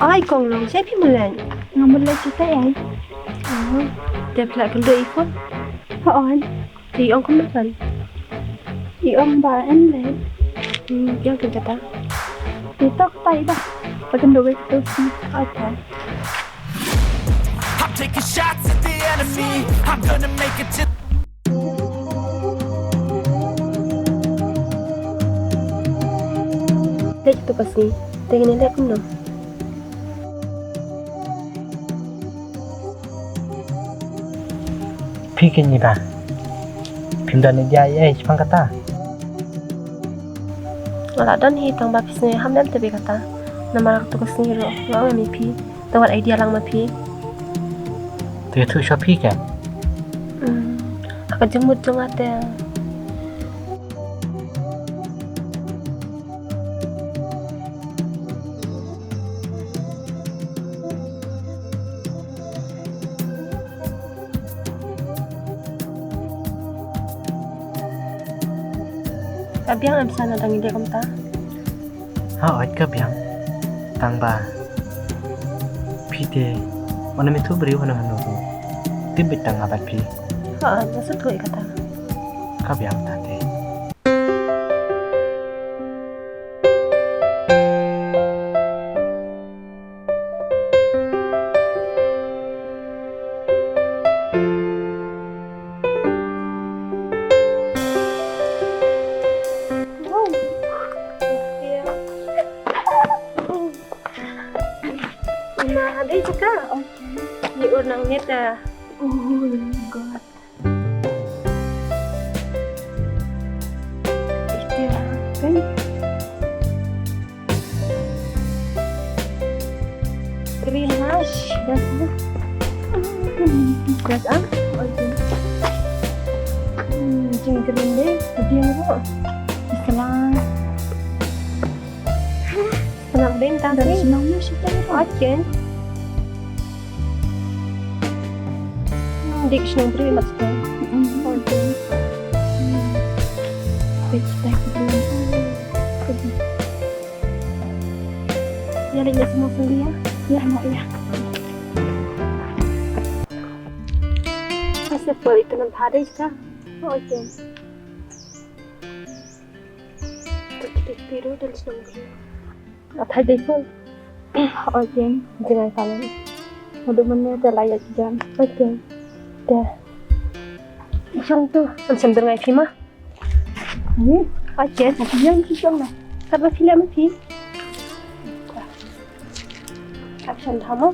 ai con long saya pi mulan. Ngamun lagi kita ya. Dia pula kena iPhone. On. Thì ông không biết phần. Thì ông bà em lấy. Yang kena kata. Thì tóc tay ba. Pakai dua itu sih. Okay. I'm taking shots at the enemy. I'm gonna make it to. Lihat tu pasti. Tengok lihat pun dong. Pikin ni ba? Pimdan ni dia cuma kata. Wala don hi tang bapis ni ham nem tebe kata. Nama rak tu kesini ro. Wang mi pi. Tawat idea lang ma pi. Tu tu Shopee kan? Aku jemput dong ada. Abiang am sana dang ide kom ta. Ha, oi ka biang. Tang ba. Pite. Mana mi tu beri mana hanu. Tibet tang abat pi. Ha, maksud tu kata. Ka biang tante. Nah, ada juga. Ni orang ni dah. Oh my god. Istirahat kan? Green house. Dah sudah. Dah ah. Okay. Jing green deh. Dia ni kok. Selang. Senang bentang Dan ni. senangnya sih kan. Okey. Dik senang beri maksudnya. Okay. Kita pergi. Ya lihat semua sendiri ya. Ya, mau ya. Asal pun itu nanti hari juga. Okey. Kita biru dan senang beri. Apa dia pun? Okay. Jangan salah. Mudah-mudahan ada layak jam. Okey. Dah. Isang tu. Ang sandar ngay Fima. Ini Okey. yang kisah lah. Apa film ni? Action drama.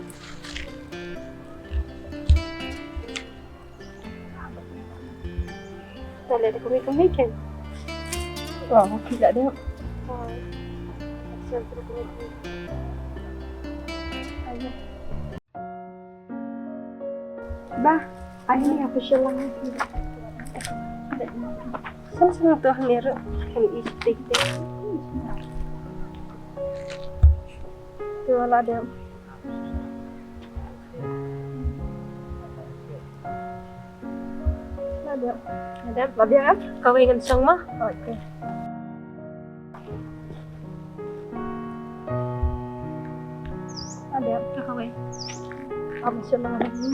Dah lihat komik-komik kan? Wah, tidak ada. Action komik. Ayo. Bah, ini apa silang lagi? Senang tu hang merah. Kami istik deh. Tu ala ada. Ada. Ada. Lebih apa? Kau ingin sang mah? Okay. Ada. Kau ingin. Apa silang lagi?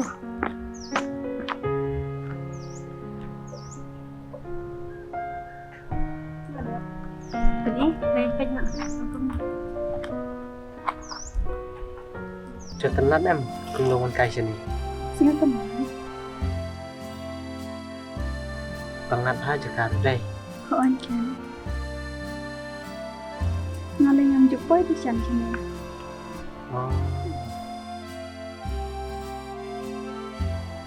Tadi, saya penyak. Cetenat em kunggawan kai sini. Sini teman. Pangat aja kan deh. Oh, okay. Ngaling yang jumpa di sana sini. Oh.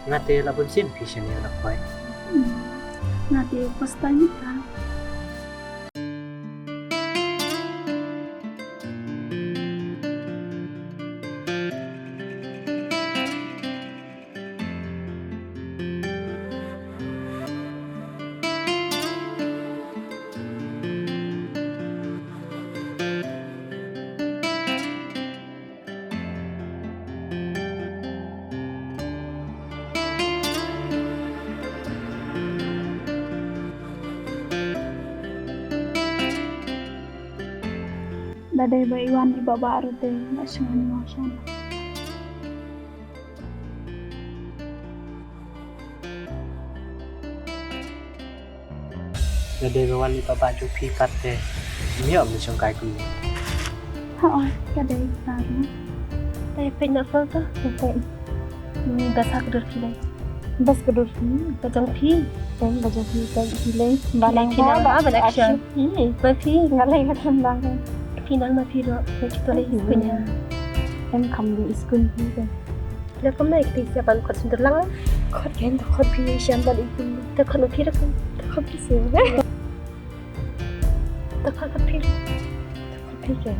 Ngate la pun sin vision ni nak koi. Nanti pas tanya kan. Ladai ba iwan di baba arute nak sungani masan. Rồi đây vào đi bà chụp phi cắt để miệng mình trong cái gì Ha kadai baru. Tay pe nak fal tu. Sampai Ni bahasa kedua pilih. bas kedor ni. Bajang pi. Kan baca pi kan pilih. Pilih pinang ba ban action. Ma pi. Ngalai kat tembang kan. Pinang ma pi ro. Ni kita leh punya. Em kam di iskun pi kan. Lepas mana kita siapan kot sumber lang. Khot kan khot pi siam bal ikun. Tak kot ma pi rak. Khot pi siam. Tak kot pi. Khot pi kan.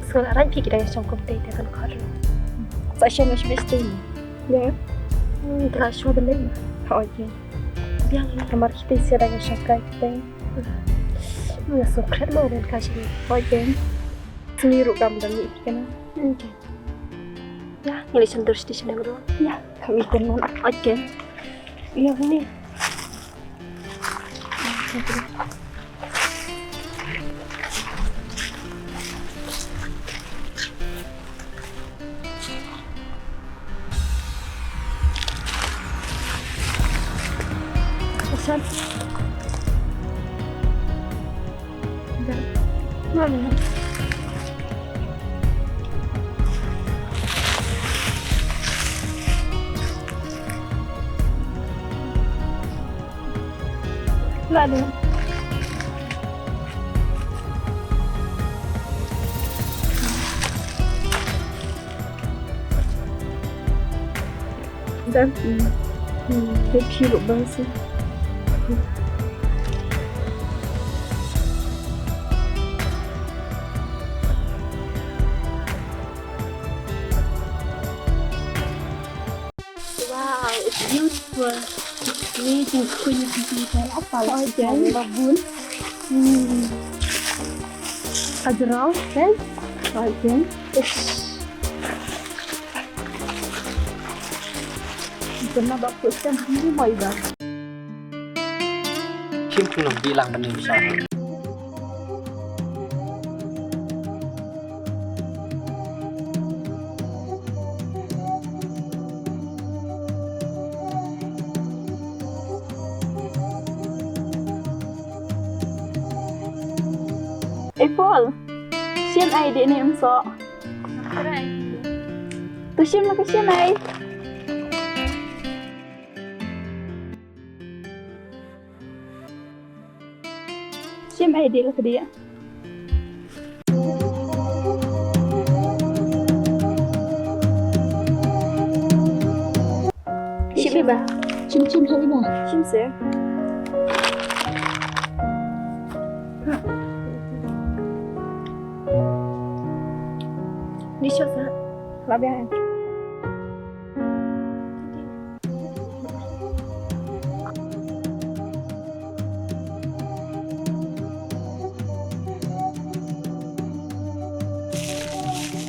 Sekarang pi kita yang songkom teh tak kot. Sa siam mas besti. Ya. Tak show benar. Khot kan. Biang ni. Kamar kita isi ada syakrai kita. Nggak sukret mau dan kasih. Khot kan. Seniru kam dan ni kan. Okay. Ya, ini sendur station yang bro. Ya, kami tenun. Okay. Ya ni. Asal. Dan Mana? Tak ada. Dan dia kira bangsa. wow, it's beautiful. Ni kunyit kita apa Aja. babun. Ajrau kan? Aja. Pernah bapak kan ini mau ibadah. Kim không lòng đi làm mình sao Paul, siapa ide ni emso? Tu siapa nak siapa ai? Siapa ide lah dia? Siapa ba? Cim hari ni. Cim saya. Ni siapa? Labian.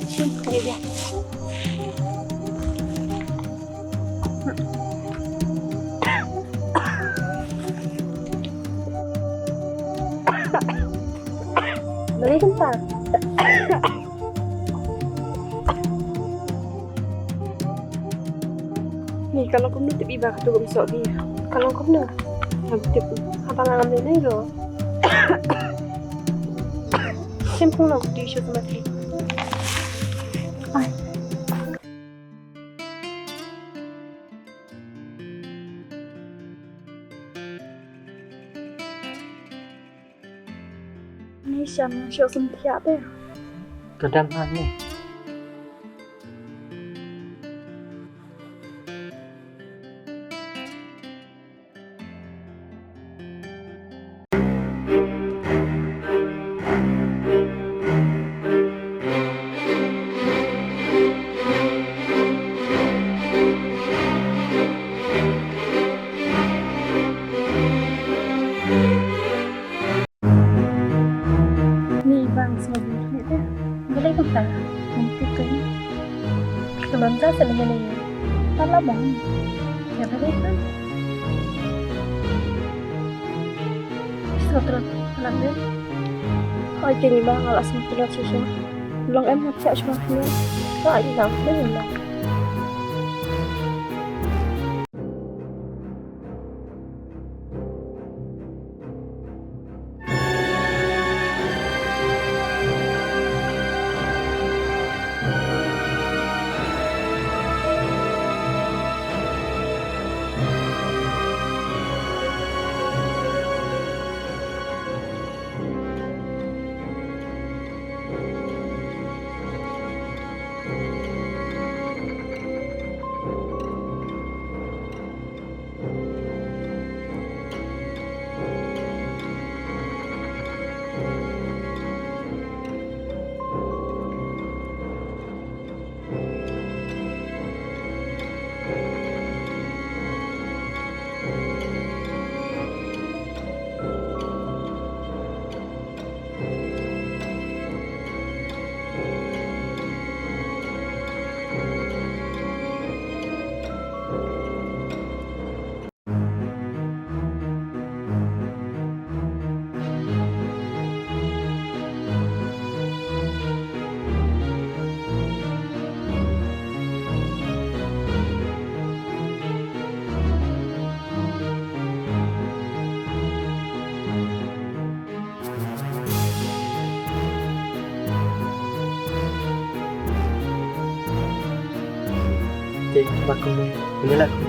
Siapa dia? Boleh kenapa? Ni kalau kamu tu tiba kata kamu sok dia. Kalau kau nak, Nanti abang ambil ni lo. Siapa nak di shoot mati? ai. Ni siapa show sentiap deh. Kedam nih Ni bang sebagai ni deh. Boleh kenapa? Nanti kan. Kemana sebenarnya ni? Salah bang. Ya boleh kan? Terus terus lambat. Ai ni ba ngala sem pelat susu. Long em hot kya cuma ni. Có gì đâu, biết gì đâu. Jadi makan ni. Inilah aku.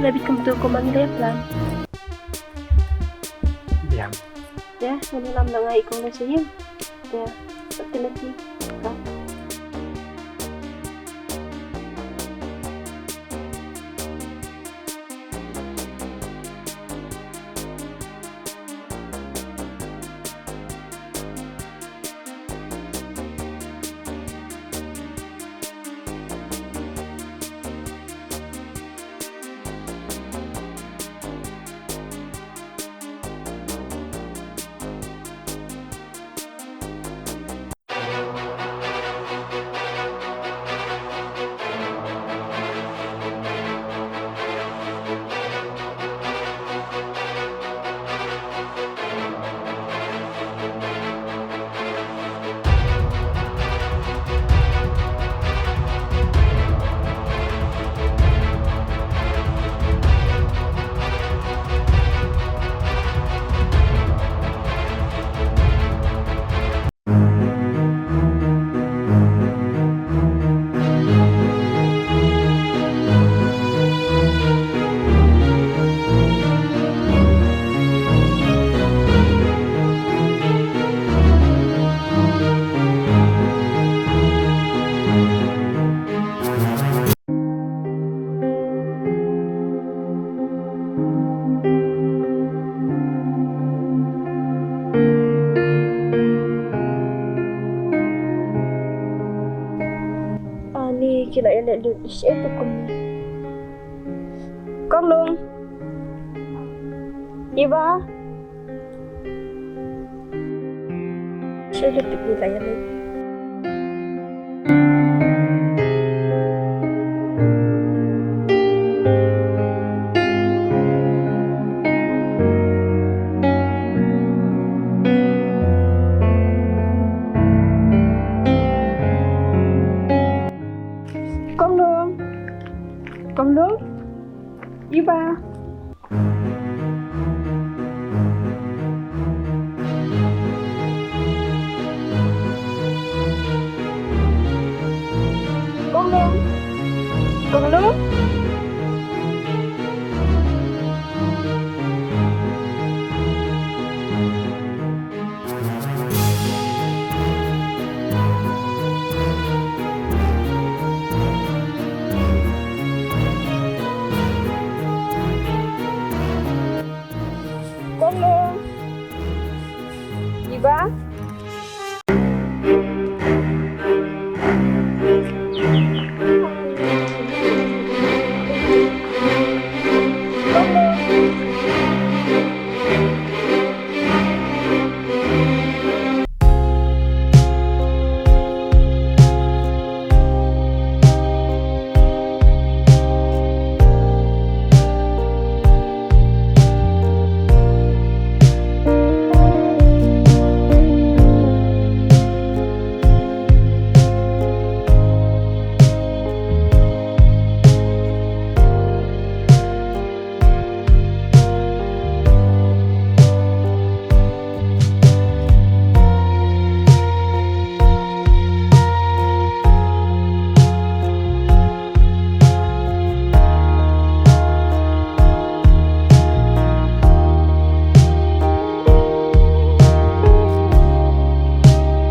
Lebih ke betul komando plan. Diam. Ya, menelam dengan ikon nasi ya. Ya, seperti nasi. Kila yang nak share tu con luôn Iba Saya lebih nilai yang lain. con nước Iba con nước